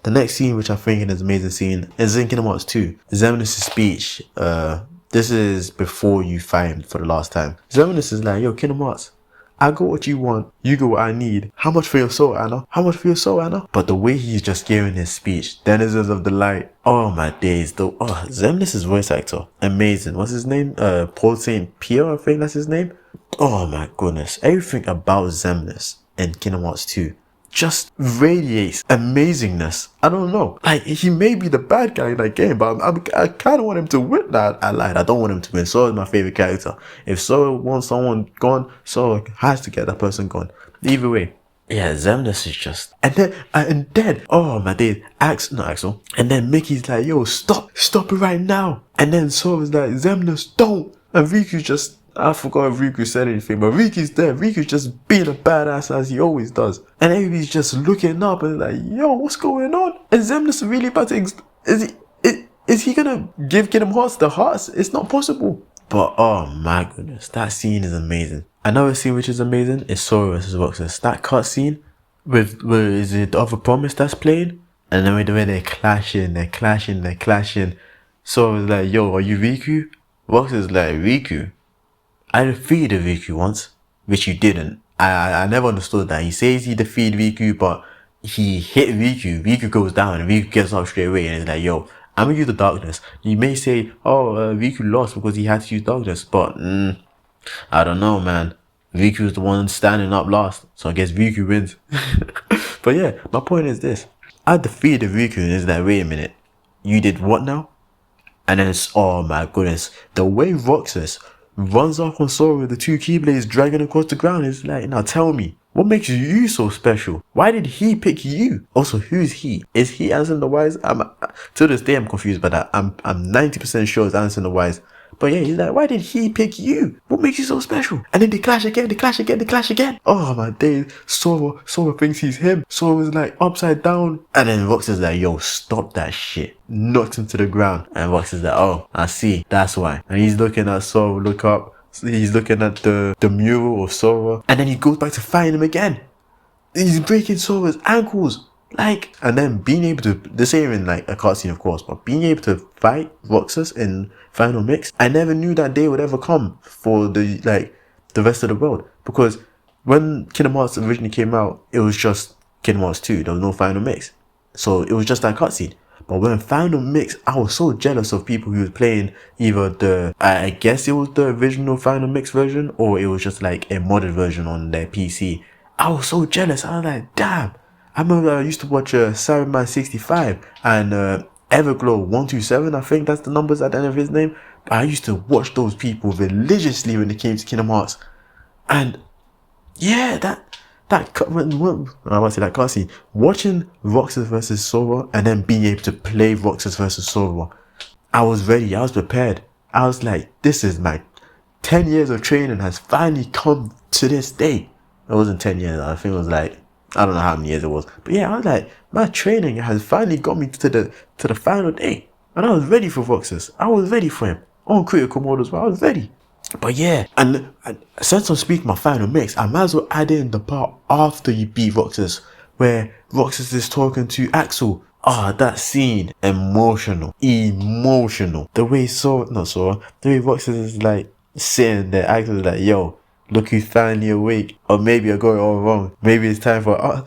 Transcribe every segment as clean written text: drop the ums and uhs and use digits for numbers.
The next scene, which I think is an amazing scene, is in Kingdom Hearts 2. Xemnas' speech. This is before you fight him for the last time. Xemnas is like, yo, Kingdom Hearts, I got what you want, you got what I need. How much for your soul, Anna? How much for your soul, Anna? But the way he's just giving his speech, Denizens of the Light. Oh my days, though. Oh, Xemnas' voice actor, amazing. What's his name? Paul St. Pierre, I think that's his name. Oh my goodness, everything about Xemnas in Kingdom Hearts 2 just radiates amazingness. I don't know. Like, he may be the bad guy in that game, but I kind of want him to win that. I lied. I don't want him to win. Sora is my favorite character. If Sora wants someone gone, Sora has to get that person gone. Either way. Yeah, Xemnas is just... And then, oh my days, not Axel. And then Mickey's like, yo, stop it right now. And then Sora's like, Xemnas, don't. And Riku's just... I forgot if Riku said anything, but Riku's there. Riku's just being a badass as he always does. And everybody's just looking up and like, yo, what's going on? And Xemnas really about to... Is he gonna give Kingdom Hearts the hearts? It's not possible. But oh my goodness, that scene is amazing. Another scene which is amazing is Sora vs. Roxas. That cutscene with is it the other promise that's playing? And then when they're clashing. Sora's like, yo, are you Riku? Roxas is like, Riku? I defeated Riku once, which you didn't. I never understood that. He says he defeated Riku, but he hit Riku. Riku goes down and Riku gets up straight away and is like, yo, I'm gonna use the darkness. You may say, oh, Riku lost because he had to use darkness, but I don't know, man. Riku's the one standing up last, so I guess Riku wins. But yeah, my point is this. I defeated Riku and it's like, wait a minute. You did what now? And then it's, oh my goodness. The way Roxas runs off on Sora with the two Keyblades dragging across the ground is like, now tell me, what makes you so special? Why did he pick you? Also, who's he? Is he Ansem the Wise? To this day I'm confused by that. I'm 90% sure it's Ansem the Wise. But yeah, he's like, why did he pick you? What makes you so special? And then they clash again. Oh my days. Sora thinks he's him. Sora's like upside down. And then Roxas is like, yo, stop that shit. Knocks him to the ground. And Roxas is like, oh, I see. That's why. And he's looking at Sora, look up. He's looking at the mural of Sora. And then he goes back to fighting him again. He's breaking Sora's ankles. Like, and then being able to, this ain't even like a cutscene of course, but being able to fight Roxas in Final Mix, I never knew that day would ever come for the rest of the world. Because when Kingdom Hearts originally came out, it was just Kingdom Hearts 2, there was no Final Mix. So it was just that cutscene. But when Final Mix, I was so jealous of people who was playing either I guess it was the original Final Mix version, or it was just like a modded version on their PC. I was so jealous. I was like, damn. I remember I used to watch Cyberman 65 and Everglow 127, I think that's the numbers at the end of his name. I used to watch those people religiously when it came to Kingdom Hearts. And yeah, I want to say that cutscene. Watching Roxas vs. Sora and then being able to play Roxas vs. Sora, I was ready, I was prepared. I was like, this is my 10 years of training has finally come to this day. It wasn't 10 years, I think it was like, I don't know how many years it was. But yeah, I was like, my training has finally got me to the final day. And I was ready for Roxas. I was ready for him. On critical mode as well, I was ready. But yeah, and since I'm speaking my Final Mix, I might as well add in the part after you beat Roxas, where Roxas is talking to Axel. That scene, emotional. The way the way Roxas is like sitting there, Axel is like, yo, look who's finally awake. Or maybe I got it all wrong. Maybe it's time for us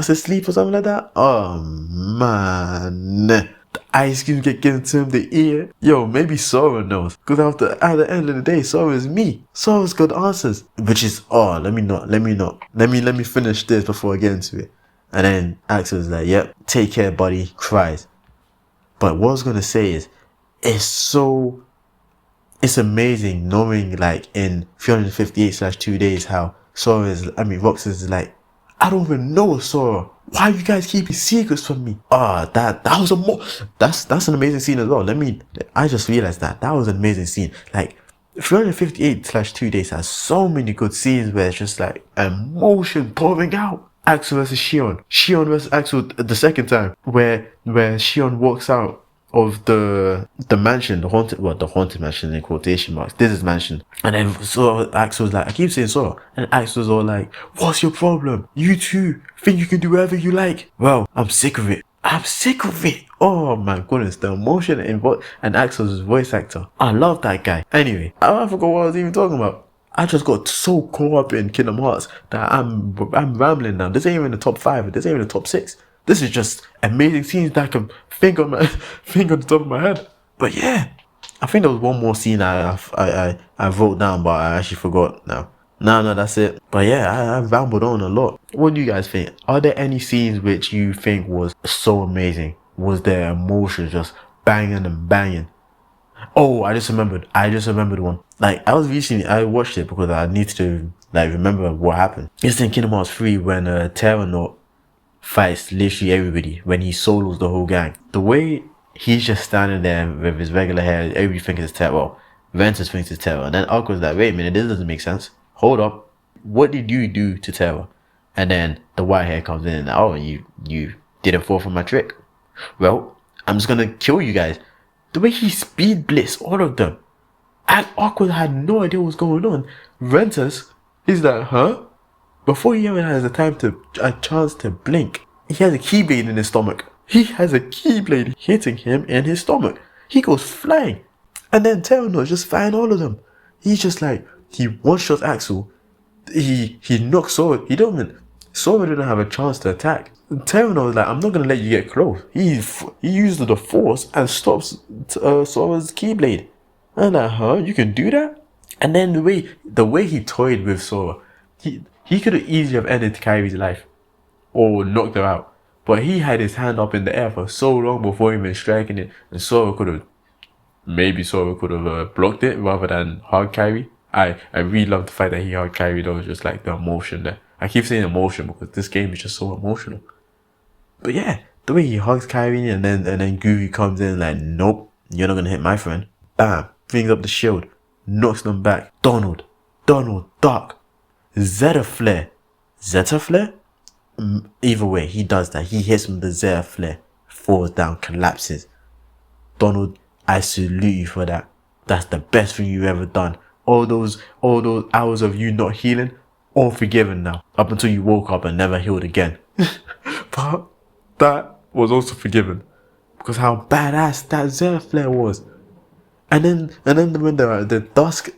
to sleep or something like that. Oh man. The ice cream get given to him the ear. Yo, maybe Sora knows. Because at the end of the day, Sora is me. Sora's got answers. Which is let me finish this before I get into it. And then Axel is like, yep, take care, buddy. Cries. But what I was gonna say is, it's amazing knowing like in 358/2 days how Roxas is like, I don't even know Sora. Why are you guys keeping secrets from me? That's an amazing scene as well. I just realized that was an amazing scene. Like 358/2 days has so many good scenes where it's just like emotion pouring out. Axel versus Shion. Shion versus Axel the second time where Shion walks out of the mansion, the haunted mansion in quotation marks. This is mansion. And then Axel was like, I keep saying Sora. And Axel was all like, what's your problem? You two think you can do whatever you like? Well, I'm sick of it. I'm sick of it. Oh my goodness, the emotion and Axel's voice actor. I love that guy. Anyway, I forgot what I was even talking about. I just got so caught up in Kingdom Hearts that I'm rambling now. This ain't even the top 5. This ain't even the top 6. This is just amazing scenes that I can think on the top of my head. But yeah, I think there was one more scene I wrote down, but I actually forgot now. No, that's it. But yeah, I rambled on a lot. What do you guys think? Are there any scenes which you think was so amazing? Was there emotions just banging and banging? Oh, I just remembered one. Like, I watched it because I needed to, like, remember what happened. It's in Kingdom Hearts 3 when Terranaut fights literally everybody, when he solos the whole gang. The way he's just standing there with his regular hair, everybody thinks it's Terra. Well, Ventus thinks it's Terra. And then Aqua's like, wait a minute, this doesn't make sense. Hold up. What did you do to Terra? And then the white hair comes in and, oh, you didn't fall for my trick. Well, I'm just gonna kill you guys. The way he speed blitzed all of them. And Aqua had no idea what's going on. Ventus, he's like, huh? Before he even has a chance to blink, he has a keyblade in his stomach. He has a keyblade hitting him in his stomach. He goes flying. And then Terranaut just firing all of them. He's just like, he one-shots Axel. He knocks Sora. Sora didn't have a chance to attack. Terranaut was like, I'm not going to let you get close. He used the force and stops Sora's keyblade. And I'm like, huh? You can do that? And then the way he toyed with Sora, he could have easily have ended Kairi's life or knocked her out. But he had his hand up in the air for so long before even striking it, and Sora could have blocked it rather than hug Kairi. I really love the fact that he hugged Kairi though, just like the emotion there. I keep saying emotion because this game is just so emotional. But yeah, the way he hugs Kairi and then Goofy comes in like, nope, you're not gonna hit my friend. Bam, brings up the shield, knocks them back. Donald, Doc, Zeta Flare. Either way, he does that. He hits him with the Zeta Flare, falls down, collapses. Donald, I salute you for that. That's the best thing you've ever done. All those hours of you not healing, all forgiven now. Up until you woke up and never healed again. But that was also forgiven. Because how badass that Zeta Flare was. And then when the dusk,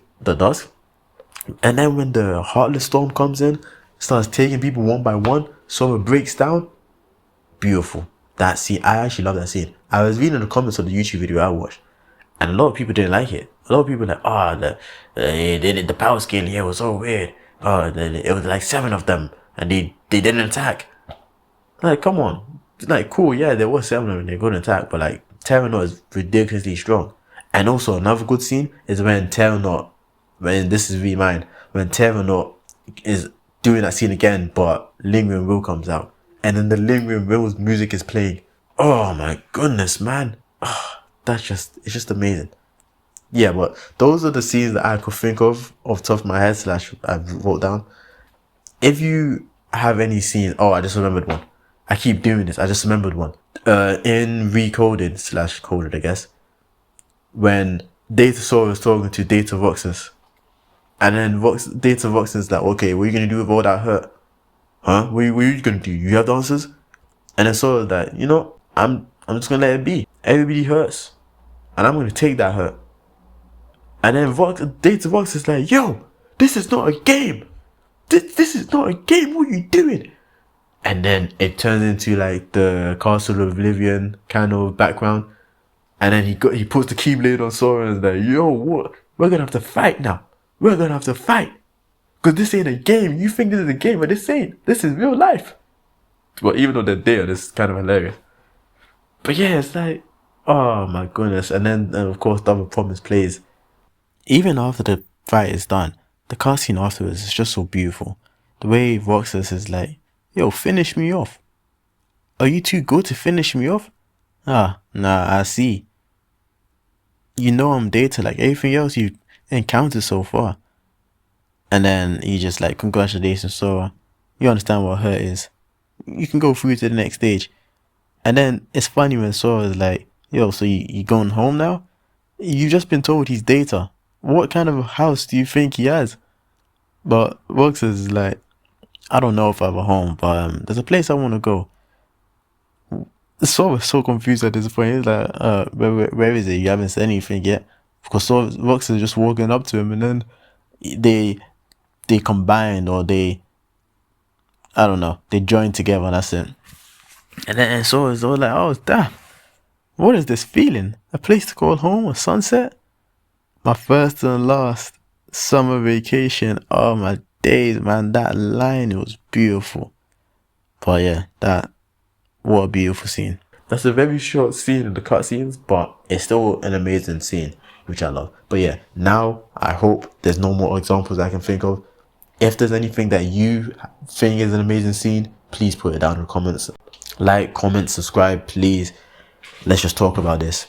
and then when the Heartless Storm comes in, starts taking people one by one, Sora breaks down. Beautiful. That scene, I actually love that scene. I was reading the comments of the YouTube video I watched, and a lot of people didn't like it. A lot of people were like, the power scale here was so weird. It was like 7 of them, and they didn't attack. Like, come on. Like, cool, yeah, there was 7 of them, they couldn't attack, but like, Terranaut is ridiculously strong. And also, another good scene is when Terranaut, when Terranaut is doing that scene again, but Lingering Will comes out. And then the Lingering Will's music is playing. Oh my goodness, man. Oh, it's just amazing. Yeah, but those are the scenes that I could think of off the top of my head / I wrote down. If you have any scenes, I just remembered one. I keep doing this. I just remembered one. In Recoded / Coded, I guess. When Data Sora is talking to Data Voxus. And then Data Voxus is like, okay, what are you going to do with all that hurt? Huh? What are you going to do? You have the answers? And then Sora's like, I'm just going to let it be. Everybody hurts. And I'm going to take that hurt. And then Data Voxus is like, yo, this is not a game. This is not a game. What are you doing? And then it turns into like the Castle of Oblivion kind of background. And then he puts the Keyblade on Sora and is like, yo, what? We're going to have to fight now. We're going to have to fight. Because this ain't a game. You think this is a game, but this ain't. This is real life. Well, even though they're there, this is kind of hilarious. But yeah, it's like, oh my goodness. And then, of course, Double Promise plays. Even after the fight is done, the cutscene afterwards is just so beautiful. The way Roxas is like, yo, finish me off. Are you too good to finish me off? Nah, I see. You know I'm Data like everything else you've encountered so far. And then he just like, congratulations, Sora. You understand what hurt is. You can go through to the next stage. And then it's funny when Sora is like, yo, so you going home now? You've just been told he's Data. What kind of house do you think he has? But Vox is like, I don't know if I have a home, but there's a place I want to go. Saul was so confused at this point. He's like, where is it? You haven't said anything yet. Because Saul, Vox is just walking up to him, and then they combined, or I don't know, they joined together, and that's it. And then Saul is all like, oh, damn, what is this feeling? A place to call home? A sunset? My first and last summer vacation. Oh my days, man. That line, it was beautiful. But yeah, what a beautiful scene. That's a very short scene in the cutscenes, but it's still an amazing scene, which I love. But yeah, now I hope there's no more examples I can think of. If there's anything that you think is an amazing scene, please put it down in the comments. Like, comment, subscribe, please. Let's just talk about this.